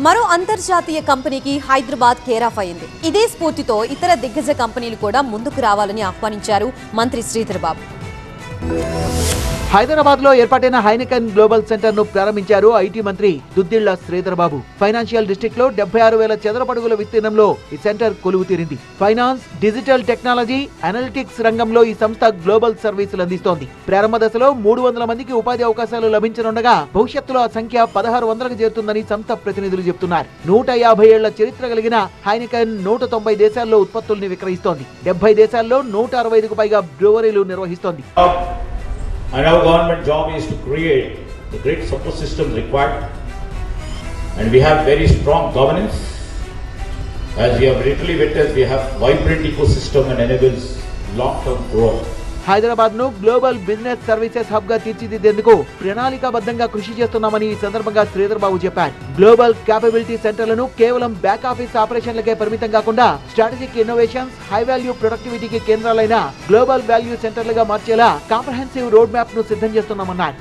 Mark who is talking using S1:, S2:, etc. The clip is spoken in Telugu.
S1: మరో అంతర్జాతీయ కంపెనీకి హైదరాబాద్ కేరాఫ్ అయింది. ఇదే స్ఫూర్తితో ఇతర దిగ్గజ కంపెనీలు కూడా ముందుకు రావాలని ఆహ్వానించారు మంత్రి శ్రీధర్ బాబు.
S2: హైదరాబాద్ లో ఏర్పాటైన హైనెకెన్ గ్లోబల్ సెంటర్ ను ప్రారంభించారు ఐటీ మంత్రి దుద్దిళ్ల శ్రీధర్ బాబు. ఫైనాన్షియల్ డిస్ట్రిక్ట్ లో 76,000 చదరపడుగుల విస్తీర్ణంలో ఈ సెంటర్ కొలువు తీరింది. ఫైనాన్స్, డిజిటల్ టెక్నాలజీ, అనలిటిక్స్ రంగంలో ఈ సంస్థ గ్లోబల్ సర్వీసులు అందిస్తోంది. ప్రారంభ దశలో 300 మందికి ఉపాధి అవకాశాలు లభించనుండగా భవిష్యత్తులో ఆ సంఖ్య 1600కు చేరుతుందని సంస్థ ప్రతినిధులు చెబుతున్నారు. 150 ఏళ్ల చరిత్ర కలిగిన హైనెకెన్ 190 దేశాల్లో ఉత్పత్తుల్ని విక్రయిస్తోంది. 70 దేశాల్లో 165కు పైగా బ్రూవరీలు నిర్వహిస్తోంది.
S3: And our government job is to create the great support system required, and we have very strong governance. As we have literally witnessed, we have vibrant ecosystem and enables long-term growth.
S2: Hyderabad ను గ్లోబల్ బిజినెస్ సర్వీసెస్ హబ్ గా తీర్చిదిద్దేందుకు ప్రణాళికాబద్ధంగా కృషి చేస్తున్నామని ఈ సందర్భంగా శ్రీధర్ బాబు చెప్పారు. గ్లోబల్ క్యాపబిలిటీ సెంటర్లను కేవలం బ్యాక్ ఆఫీస్ ఆపరేషన్లకే పరిమితం కాకుండా స్ట్రాటజిక్ ఇన్నోవేషన్స్, హై వాల్యూ ప్రొడక్టివిటీకి కేంద్రాలైన గ్లోబల్ వాల్యూ సెంటర్లుగా మార్చేలా కాంప్రహెన్సివ్ రోడ్ మ్యాప్ ను సిద్ధం చేస్తున్నామన్నారు.